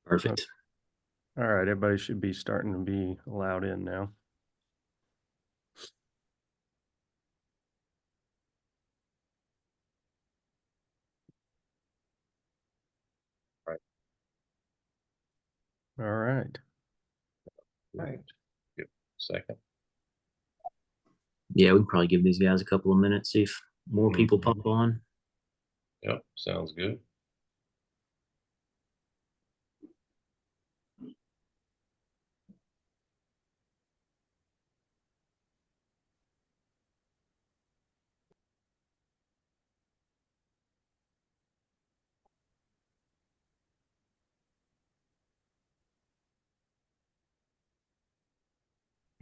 Perfect. All right, everybody should be starting to be allowed in now. Right. All right. Right. Give a second. Yeah, we can probably give these guys a couple of minutes, see if more people pop on. Yep, sounds good.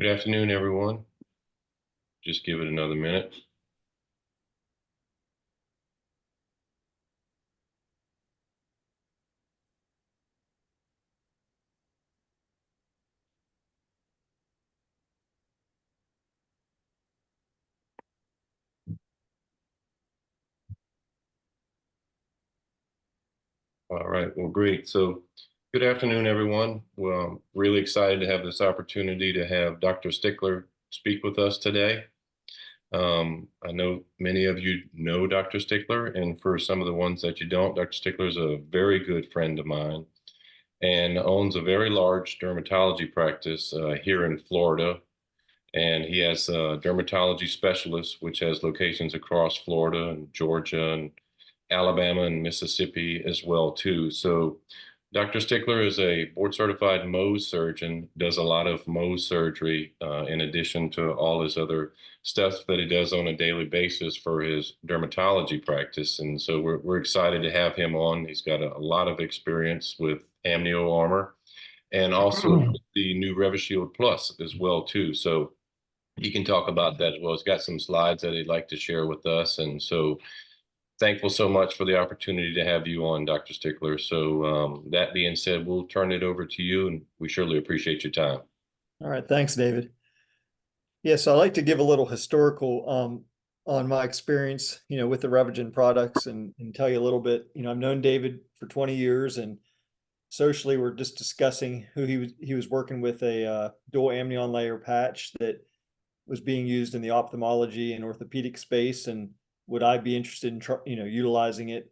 Good afternoon, everyone. Just give it another minute. All right, well, great. So good afternoon, everyone. Well, I'm really excited to have this opportunity to have Dr. Stickler speak with us today. I know many of you know Dr. Stickler, and for some of the ones that you don't, Dr. Stickler is a very good friend of mine and owns a very large dermatology practice here in Florida. And he has a dermatology specialist, which has locations across Florida and Georgia and Alabama and Mississippi as well too. So Dr. Stickler is a board certified MOHS surgeon, does a lot of MOHS surgery in addition to all his other stuff that he does on a daily basis for his dermatology practice. And so we're excited to have him on. He's got a lot of experience with amnio armor and also the new RevoShield Plus as well too. So he can talk about that as well. He's got some slides that he'd like to share with us. And so thankful so much for the opportunity to have you on, Dr. Stickler. So that being said, we'll turn it over to you, and we surely appreciate your time. All right, thanks, David. Yes, I like to give a little historical on my experience, with the RevoGen products and tell you a little bit. I've known David for 20 years, and socially, we're just discussing who he was working with a dual amnion layer patch that was being used in the ophthalmology and orthopedic space, and would I be interested in utilizing it?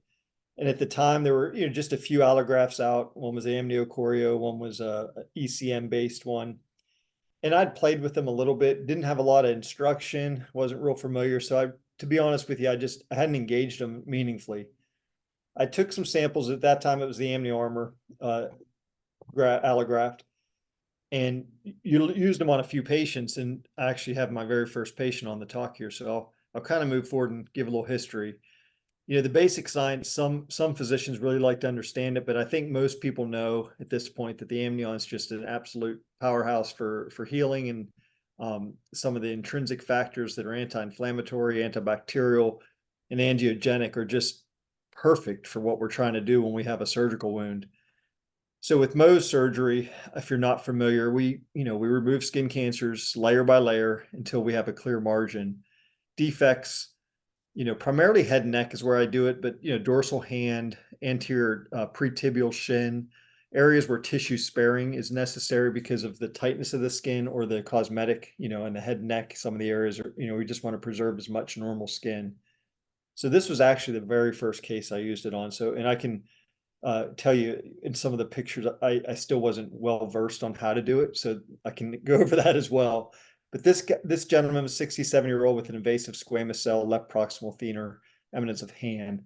And at the time, there were just a few allografts out. One was amniochoreo, one was a ECM based one, and I'd played with them a little bit. Didn't have a lot of instruction, wasn't real familiar. So to be honest with you, I hadn't engaged them meaningfully. I took some samples at that time. It was the amnio armor allograft, and you used them on a few patients. And I actually have my very first patient on the talk here, so I'll kind of move forward and give a little history. The basic science, some physicians really like to understand it, but I think most people know at this point that the amnion is just an absolute powerhouse for healing, and some of the intrinsic factors that are anti-inflammatory, antibacterial, and angiogenic are just perfect for what we're trying to do when we have a surgical wound. So with MOHS surgery, if you're not familiar, we remove skin cancers layer by layer until we have a clear margin. Defects, primarily head and neck is where I do it, but dorsal hand, anterior pretibial shin, areas where tissue sparing is necessary because of the tightness of the skin or the cosmetic, in the head and neck, some of the areas are, we just want to preserve as much normal skin. So this was actually the very first case I used it on. So, and I can tell you in some of the pictures, I still wasn't well versed on how to do it, so I can go over that as well. But this gentleman was 67-year-old with an invasive squamous cell left proximal thenar, eminence of hand.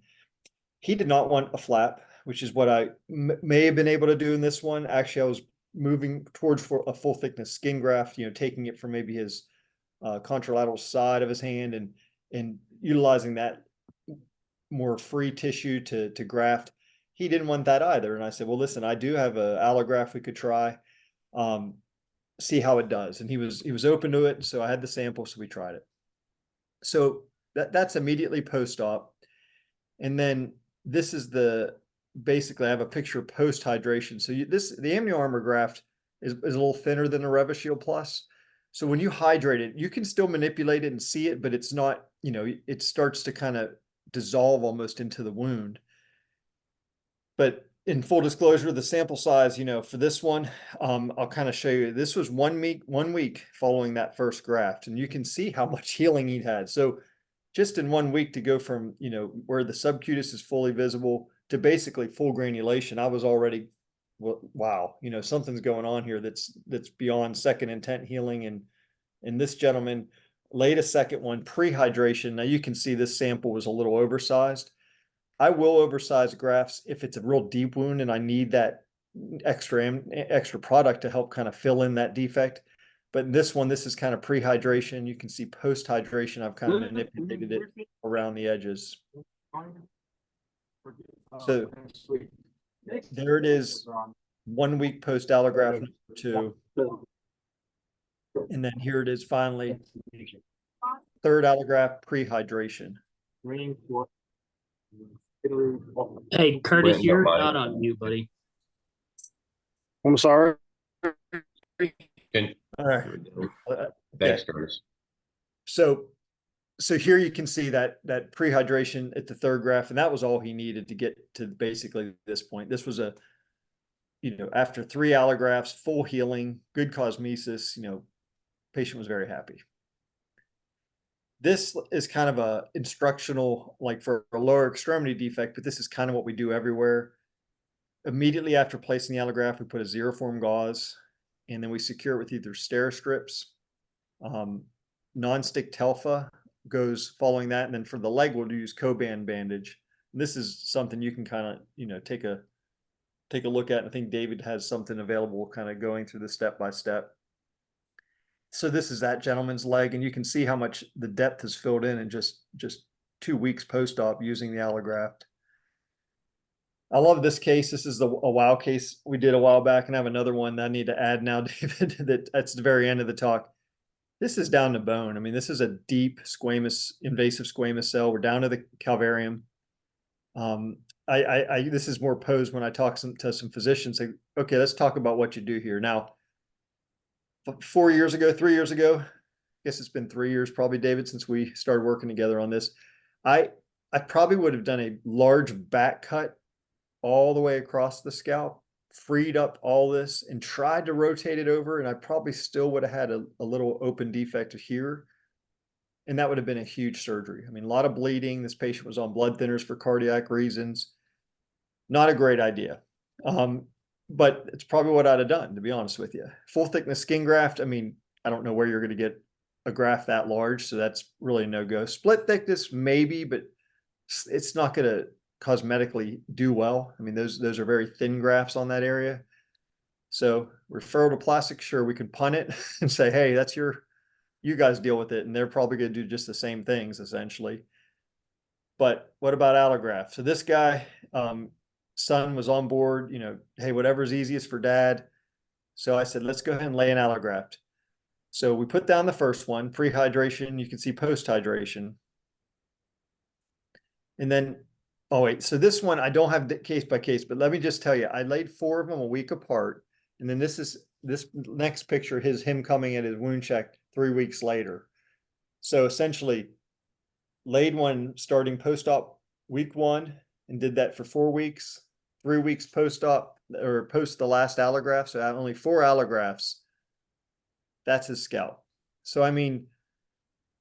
He did not want a flap, which is what I may have been able to do in this one. Actually, I was moving towards for a full thickness skin graft, taking it from maybe his contralateral side of his hand and utilizing that more free tissue to graft. He didn't want that either. And I said, well, listen, I do have a allograft we could try, see how it does. And he was open to it. So I had the sample, so we tried it. So that's immediately post-op. And then this is basically I have a picture of post-hydration. So the amnio armor graft is a little thinner than the RevoShield Plus. So when you hydrate it, you can still manipulate it and see it, but it's not, it starts to kind of dissolve almost into the wound. But in full disclosure, the sample size, for this one, I'll kind of show you, this was 1 week following that first graft, and you can see how much healing he'd had. So just in 1 week to go from, where the subcutis is fully visible to basically full granulation, I was already, well, wow, something's going on here that's beyond second intent healing. And this gentleman laid a second one pre-hydration. Now you can see this sample was a little oversized. I will oversize grafts if it's a real deep wound and I need that extra product to help kind of fill in that defect. But this one, this is kind of pre-hydration. You can see post-hydration, I've kind of manipulated it around the edges. So there it is, 1 week post allograft number 2. And then here it is finally, third allograft pre-hydration. Hey, Curtis, Brandon, you're don't mind. not on mute, buddy. I'm sorry. Can, All right. thanks, Curtis. So here you can see that pre-hydration at the third graft, and that was all he needed to get to basically this point. This was after 3 allografts, full healing, good cosmesis, patient was very happy. This is kind of a instructional, like for a lower extremity defect, but this is kind of what we do everywhere. Immediately after placing the allograft, we put a Xeroform gauze, and then we secure it with either stair strips. Non-stick Telfa goes following that, and then for the leg, we'll use Coban bandage. And this is something you can kind of, take a look at. And I think David has something available kind of going through the step by step. So this is that gentleman's leg, and you can see how much the depth is filled in just 2 weeks post-op using the allograft. I love this case. This is a wow case we did a while back, and I have another one that I need to add now, David, that's the very end of the talk. This is down to bone. I mean, this is a deep invasive squamous cell. We're down to the calvarium. This is more posed when I talk to some physicians, say, okay, let's talk about what you do here. Now, 3 years ago, I guess it's been 3 years probably, David, since we started working together on this. I probably would have done a large back cut all the way across the scalp, freed up all this and tried to rotate it over. And I probably still would have had a little open defect here. And that would have been a huge surgery. I mean, a lot of bleeding. This patient was on blood thinners for cardiac reasons. Not a great idea. But it's probably what I'd have done, to be honest with you. Full thickness skin graft. I mean, I don't know where you're going to get a graft that large. So that's really a no-go. Split thickness, maybe, but it's not going to cosmetically do well. I mean, those are very thin grafts on that area. So referral to plastic, sure, we can punt it and say, hey, that's you guys deal with it. And they're probably going to do just the same things essentially. But what about allograft? So this guy, son was on board, hey, whatever's easiest for dad. So I said, let's go ahead and lay an allograft. So we put down the first one, pre-hydration. You can see post-hydration. And then, oh wait, so this one, I don't have case by case, but let me just tell you, I laid 4 of them a week apart. And then this next picture, him coming at his wound check 3 weeks later. So essentially laid one starting post-op week 1 and did that for 4 weeks, 3 weeks post-op or post the last allograft. So only 4 allografts. That's his scalp. So, I mean,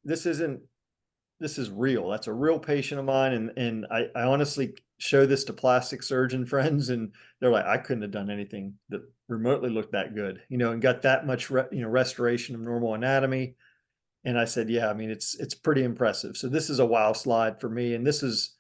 this is real. That's a real patient of mine. And I honestly show this to plastic surgeon friends, and they're like, I couldn't have done anything that remotely looked that good, and got that much, restoration of normal anatomy. And I said, yeah, I mean, it's pretty impressive. So this is a wow slide for me. And this is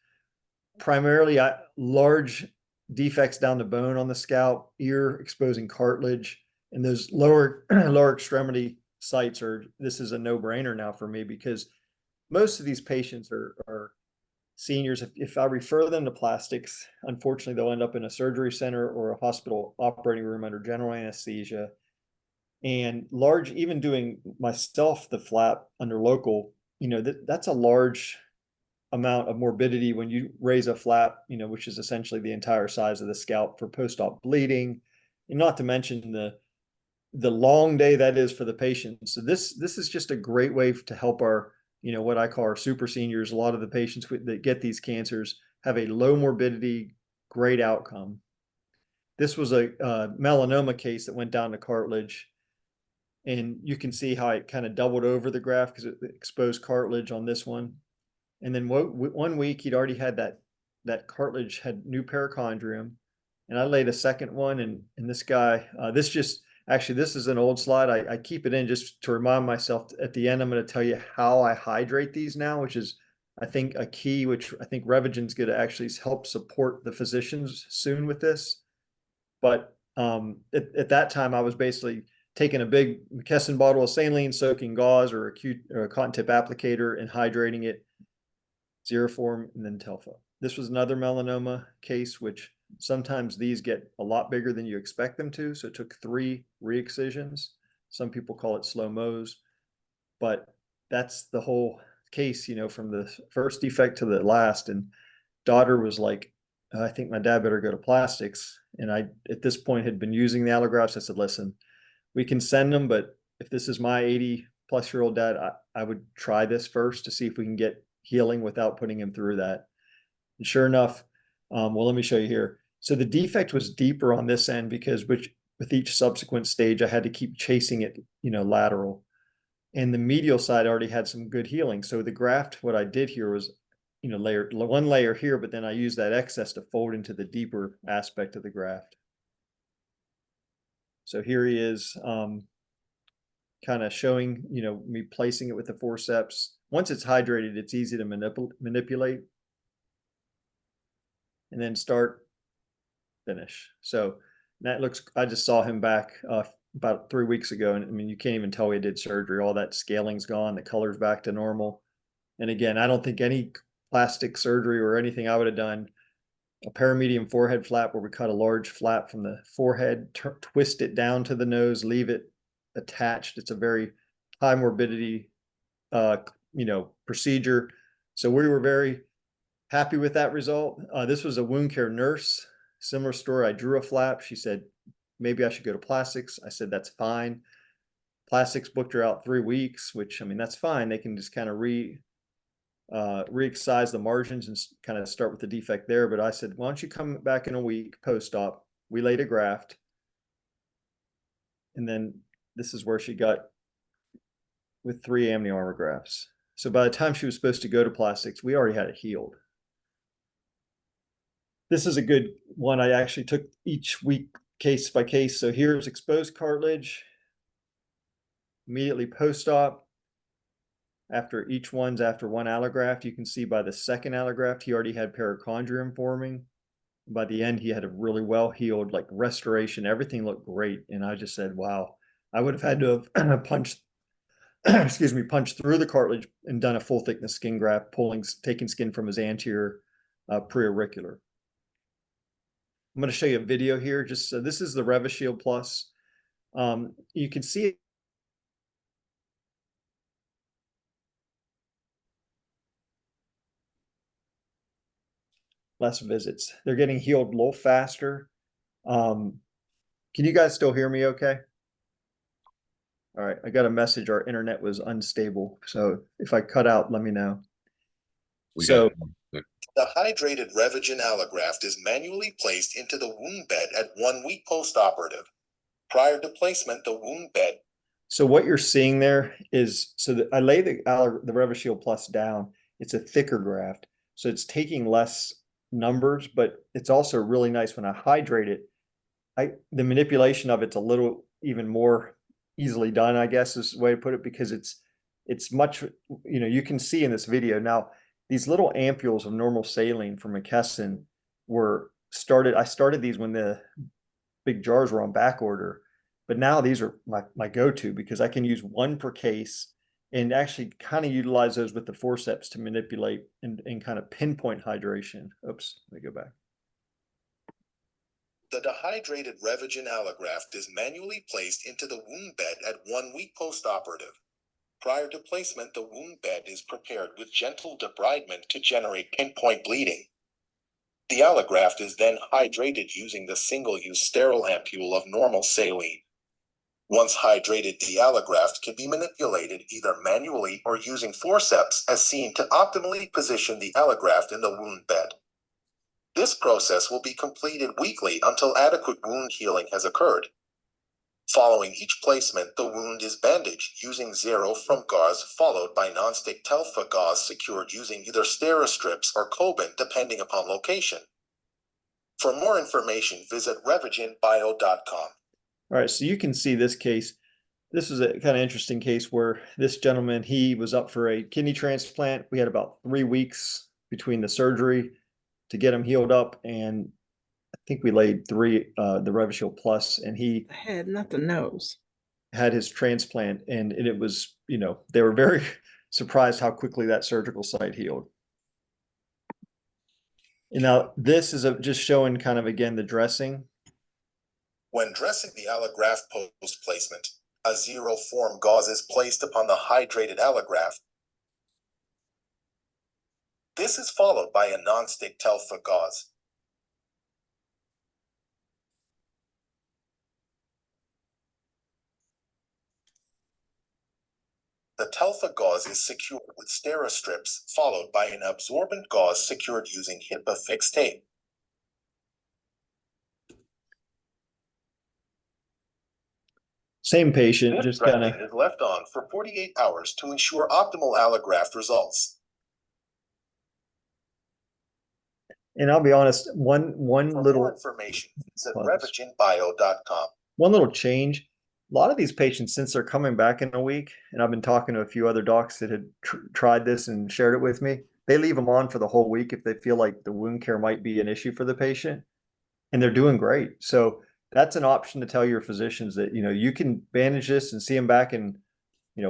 primarily large defects down the bone on the scalp, ear exposing cartilage, and those lower extremity sites this is a no-brainer now for me, because most of these patients are seniors. If I refer them to plastics, unfortunately, they'll end up in a surgery center or a hospital operating room under general anesthesia. And even doing myself the flap under local, that's a large amount of morbidity when you raise a flap, which is essentially the entire size of the scalp for post-op bleeding, and not to mention the long day that is for the patient. So this is just a great way to help our, what I call our super seniors. A lot of the patients that get these cancers have a low morbidity, great outcome. This was a melanoma case that went down to cartilage. And you can see how it kind of doubled over the graft because it exposed cartilage on this one. And then 1 week he'd already had that cartilage had new perichondrium. And I laid a second one, and this guy, this is an old slide. I keep it in just to remind myself. At the end, I'm going to tell you how I hydrate these now, which is, I think, a key, which I think RevoGen's going to actually help support the physicians soon with this. But at that time, I was basically taking a big McKesson bottle of saline, soaking gauze or a cotton tip applicator and hydrating it, Xeroform, and then Telfo. This was another melanoma case, which sometimes these get a lot bigger than you expect them to. So it took 3 re-excisions. Some people call it slow MOHS, but that's the whole case, you know, from the first defect to the last. And daughter was like, I think my dad better go to plastics. And I, at this point, had been using the allografts. I said, listen, we can send them, but if this is my 80-plus-year-old dad, I would try this first to see if we can get healing without putting him through that. And sure enough, well, let me show you here. So the defect was deeper on this end because with each subsequent stage, I had to keep chasing it, you know, lateral. And the medial side already had some good healing. So the graft, what I did here was, you know, one layer here, but then I used that excess to fold into the deeper aspect of the graft. So here he is, kind of showing, you know, me placing it with the forceps. Once it's hydrated, it's easy to manipulate. And then start, finish. So that looks, I just saw him back about 3 weeks ago. And I mean, you can't even tell he did surgery. All that scaling's gone, the color's back to normal. And again, I don't think any plastic surgery or anything I would have done, a paramedium forehead flap where we cut a large flap from the forehead, twist it down to the nose, leave it attached. It's a very high morbidity, you know, procedure. So we were very happy with that result. This was a wound care nurse, similar story. I drew a flap. She said, maybe I should go to plastics. I said, that's fine. Plastics booked her out 3 weeks, which, I mean, that's fine. They can just kind of re-excise the margins and kind of start with the defect there. But I said, why don't you come back in a week post-op? We laid a graft. And then this is where she got with 3 amniotic grafts. So by the time she was supposed to go to plastics, we already had it healed. This is a good one. I actually took each week case by case. So here's exposed cartilage. Immediately post-op, after each one's after 1 allograft, you can see by the second allograft, he already had perichondrium forming. By the end, he had a really well healed, like restoration. Everything looked great. And I just said, wow, I would have had to have punched, excuse me, punched through the cartilage and done a full thickness skin graft, taking skin from his anterior preauricular. I'm going to show you a video here. Just so this is the RevoShield Plus. You can see it. Less visits. They're getting healed a little faster. Can you guys still hear me okay? All right, I got a message. Our internet was unstable. So if I cut out, let me know. The hydrated RevoGen allograft is manually placed into the wound bed at 1 week post-operative. Prior to placement, the wound bed. So what you're seeing there is, so that I lay the RevoShield Plus down. It's a thicker graft, so it's taking less numbers, but it's also really nice when I hydrate it. The manipulation of it's a little even more easily done, I guess is the way to put it, because it's much, you know, you can see in this video now. These little ampules of normal saline from McKesson I started these when the big jars were on back order, but now these are my go-to because I can use 1 per case and actually kind of utilize those with the forceps to manipulate and kind of pinpoint hydration. Oops, let me go back. The dehydrated RevoGen allograft is manually placed into the wound bed at 1 week post-operative. Prior to placement, the wound bed is prepared with gentle debridement to generate pinpoint bleeding. The allograft is then hydrated using the single-use sterile ampule of normal saline. Once hydrated, the allograft can be manipulated either manually or using forceps as seen to optimally position the allograft in the wound bed. This process will be completed weekly until adequate wound healing has occurred. Following each placement, the wound is bandaged using zero-form gauze, followed by non-stick Telfa gauze secured using either Steri-strips or Coban, depending upon location. For more information, visit revogenbio.com. All right, so you can see this case. This is a kind of interesting case where this gentleman, he was up for a kidney transplant. We had about 3 weeks between the surgery to get him healed up, and I think we laid the RevoShield Plus, and he Head, not the nose. had his transplant, and it was, they were very surprised how quickly that surgical site healed. And now this is just showing kind of, again, the dressing. When dressing the allograft post-placement, a zero-form gauze is placed upon the hydrated allograft. This is followed by a non-stick Telfa gauze. The Telfa gauze is secured with Steri-strips, followed by an absorbent gauze secured using HIPAA-fixed tape. Same patient, This just kind dressing of. is left on for 48 hours to ensure optimal allograft results. And I'll be honest, one For little more information, visit Pause. revogenbio.com. one little change. A lot of these patients, since they're coming back in a week, and I've been talking to a few other docs that had tried this and shared it with me, they leave them on for the whole week if they feel like the wound care might be an issue for the patient, and they're doing great. So that's an option to tell your physicians that, you can bandage this and see them back in,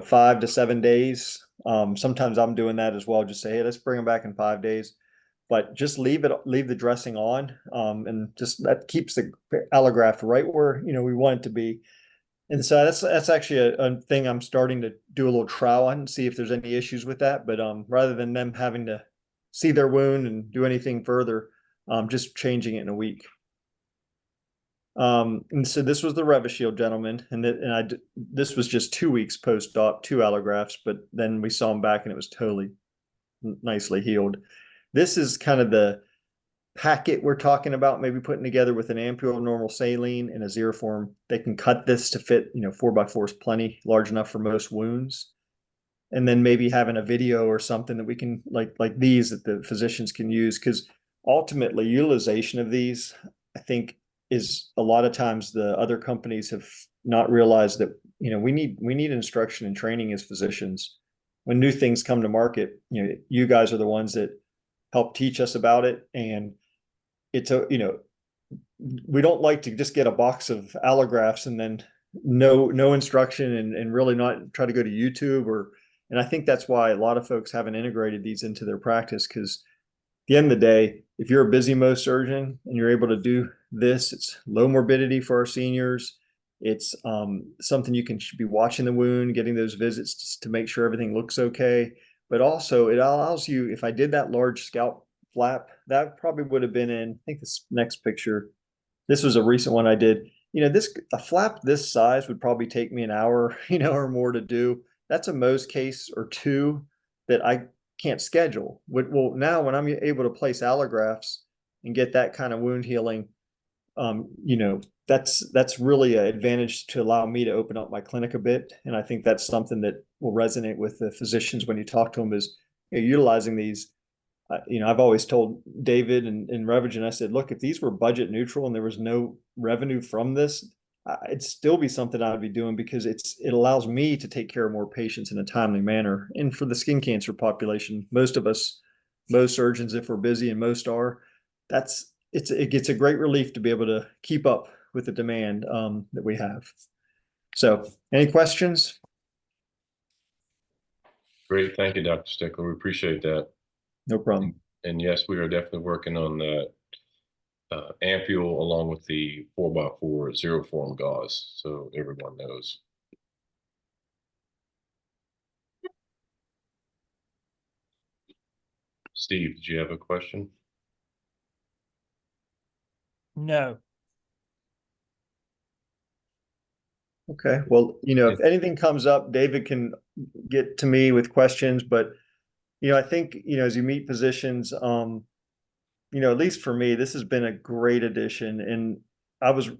5 to 7 days. Sometimes I'm doing that as well. Just say, hey, let's bring them back in 5 days. But just leave the dressing on, and just that keeps the allograft right where we want it to be. And so that's actually a thing I'm starting to do a little trial on and see if there's any issues with that. But rather than them having to see their wound and do anything further, just changing it in a week. And so this was the RevoShield gentleman, and this was just 2 weeks post-op, 2 allografts, but then we saw him back and it was totally nicely healed. This is kind of the packet we're talking about, maybe putting together with an ampule of normal saline and a zero-form. They can cut this to fit, 4x4 is plenty, large enough for most wounds. And then maybe having a video or something that we can, like these, that the physicians can use, because ultimately utilization of these, I think, is a lot of times the other companies have not realized that, we need instruction and training as physicians. When new things come to market, you guys are the ones that help teach us about it. And it's we don't like to just get a box of allografts and then no instruction and really not try to go to YouTube and I think that's why a lot of folks haven't integrated these into their practice, because at the end of the day, if you're a busy Mohs surgeon and you're able to do this, it's low morbidity for our seniors. It's something you should be watching the wound, getting those visits just to make sure everything looks okay. But also it allows you, if I did that large scalp flap, that probably would have been in, I think this next picture, this was a recent one I did. A flap this size would probably take me an hour, or more to do. That's a Mohs case or 2 that I can't schedule. Well, now when I'm able to place allografts and get that kind of wound healing, that's really an advantage to allow me to open up my clinic a bit. And I think that's something that will resonate with the physicians when you talk to them, is utilizing these. I've always told David and Revogen, I said, look, if these were budget neutral and there was no revenue from this, it'd still be something I'd be doing, because it allows me to take care of more patients in a timely manner. And for the skin cancer population, most surgeons, if we're busy, and most are, it gets a great relief to be able to keep up with the demand that we have. So any questions? Great. Thank you, Dr. Stickler. We appreciate that. No problem. And yes, we are definitely working on the ampule along with the 4x4 zero-form gauze, so everyone knows. Steve, did you have a question? No. Okay. Well, if anything comes up, David can get to me with questions, but I think, as you meet physicians, at least for me, this has been a great addition. And I was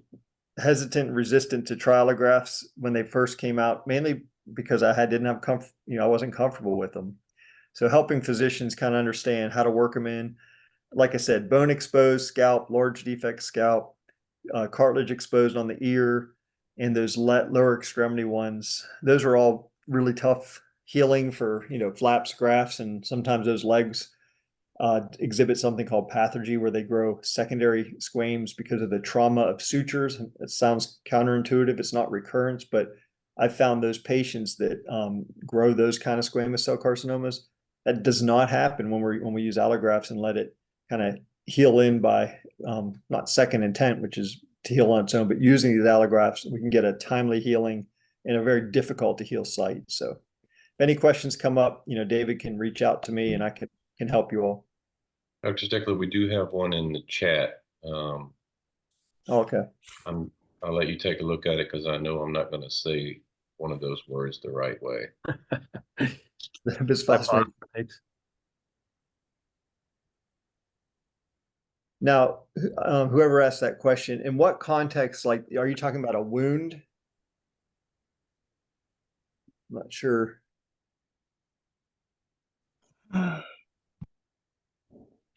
hesitant, resistant to try allografts when they first came out, mainly because didn't have I wasn't comfortable with them. So helping physicians kind of understand how to work them in, like I said, bone exposed scalp, large defect scalp, cartilage exposed on the ear, and those lower extremity ones. Those are all really tough healing for, flaps, grafts, and sometimes those legs exhibit something called pathergy, where they grow secondary squames because of the trauma of sutures. It sounds counterintuitive. It's not recurrence, but I've found those patients that grow those kind of squamous cell carcinomas, that does not happen when we use allografts and let it kind of heal in by not second intent, which is to heal on its own, but using these allografts, we can get a timely healing in a very difficult to heal site. So if any questions come up, David can reach out to me and I can help you all. Dr. Stickler, we do have one in the chat. Okay. I'll let you take a look at it because I know I'm not going to say one of those words the right way. Bisphosphonate. Now, whoever asked that question, in what context, like, are you talking about a wound? I'm not sure.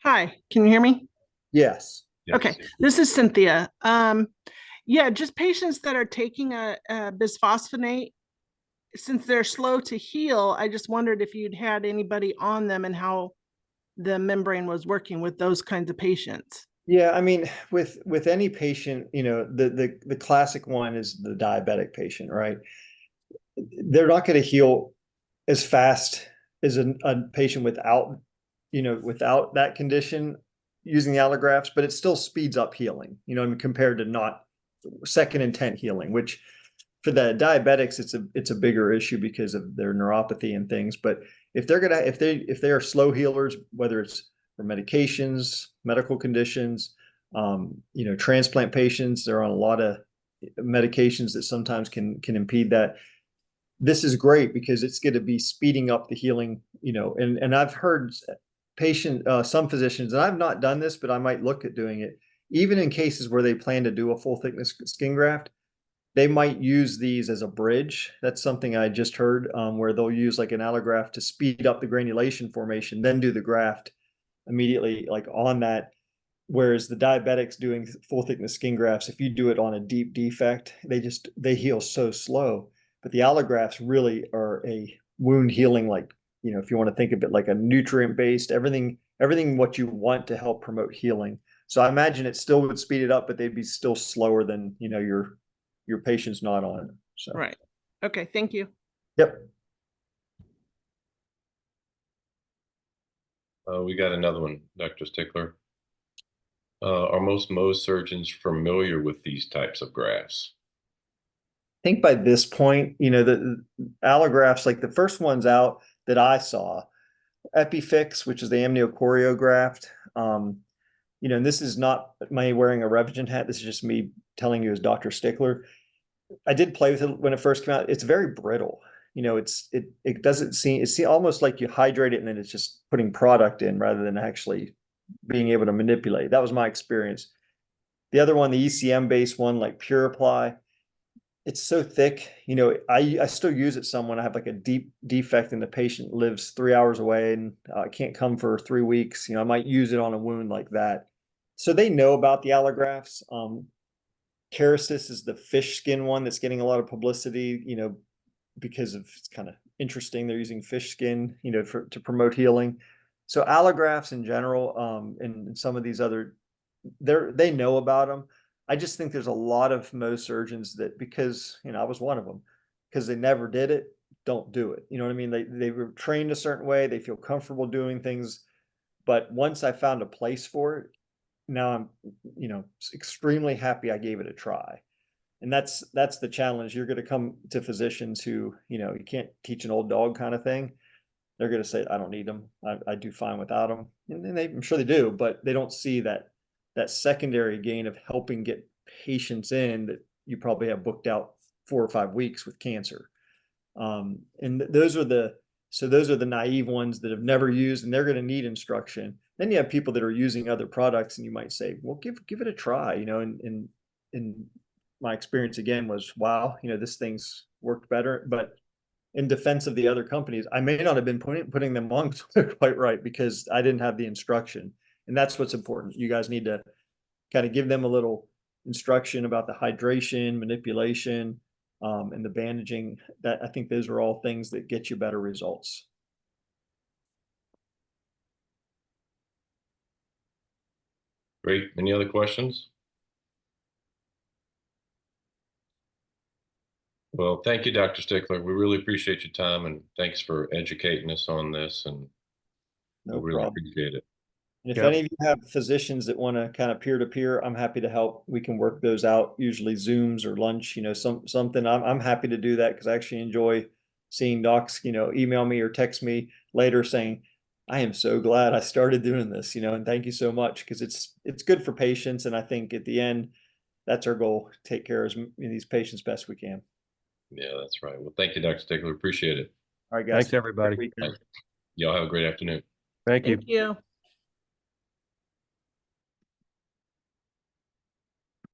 Hi, can you hear me? Yes. Okay, this is Cynthia. Yeah, just patients that are taking a bisphosphonate, since they're slow to heal, I just wondered if you'd had anybody on them and how the membrane was working with those kinds of patients. Yeah, I mean, with any patient, the classic one is the diabetic patient, right? They're not going to heal as fast as a patient without that condition using the allografts, but it still speeds up healing, compared to not second intent healing, which for the diabetics, it's a bigger issue because of their neuropathy and things. But if they are slow healers, whether it's for medications, medical conditions, transplant patients, they're on a lot of medications that sometimes can impede that. This is great because it's going to be speeding up the healing, and I've heard some physicians, and I've not done this, but I might look at doing it, even in cases where they plan to do a full thickness skin graft, they might use these as a bridge. That's something I just heard, where they'll use like an allograft to speed up the granulation formation, then do the graft immediately like on that. Whereas the diabetics doing full thickness skin grafts, if you do it on a deep defect, they heal so slow. But the allografts really are a wound healing, like, if you want to think of it like a nutrient based, everything what you want to help promote healing. So I imagine it still would speed it up, but they'd be still slower than, your patient's not on it. So Right. Okay, thank you. Yep. We got another one, Dr. Stickler. Are most MOHS surgeons familiar with these types of grafts? I think by this point, the allografts, like the first ones out that I saw, EpiFix, which is the amniochoreo graft, and this is not my wearing a RevoShield hat. This is just me telling you as Dr. Stickler. I did play with it when it first came out. It's very brittle. It doesn't seem, it's almost like you hydrate it and then it's just putting product in rather than actually being able to manipulate. That was my experience. The other one, the ECM based one, like PureApply, it's so thick. I still use it some when I have like a deep defect and the patient lives 3 hours away and can't come for 3 weeks. I might use it on a wound like that. So they know about the allografts. Kerecis is the fish skin one that's getting a lot of publicity, because of, it's kind of interesting. They're using fish skin, to promote healing. So allografts in general, and some of these other, they know about them. I just think there's a lot of MOHS surgeons that, because, I was one of them, because they never did it, don't do it. You know what I mean? They were trained a certain way. They feel comfortable doing things. But once I found a place for it, now I'm, extremely happy I gave it a try. And that's the challenge. You're going to come to physicians who, you can't teach an old dog kind of thing. They're going to say, I don't need them. I do fine without them. And I'm sure they do, but they don't see that secondary gain of helping get patients in that you probably have booked out 4 or 5 weeks with cancer. And those are the So those are the naive ones that have never used, and they're going to need instruction. Then you have people that are using other products, and you might say, well, give it a try, you know, and my experience again was, wow, you know, this thing's worked better. But in defense of the other companies, I may not have been putting them on quite right because I didn't have the instruction. And that's what's important. You guys need to kind of give them a little instruction about the hydration, manipulation, and the bandaging. That I think those are all things that get you better results. Great. Any other questions? Well, thank you, Dr. Stickler. We really appreciate your time, and thanks for educating us on this, and No we really problem. appreciate it. And if Yep. any of you have physicians that want to kind of peer-to-peer, I'm happy to help. We can work those out, usually Zooms or lunch, you know, something. I'm happy to do that because I actually enjoy seeing docs, you know, email me or text me later saying, I am so glad I started doing this, you know, and thank you so much, because it's good for patients. And I think at the end, that's our goal, take care of these patients best we can. Yeah, that's right. Well, thank you, Dr. Stickler. Appreciate it. All right, guys. Thanks, everybody. Great weekend. Y'all have a great afternoon. Thank you. Thank you.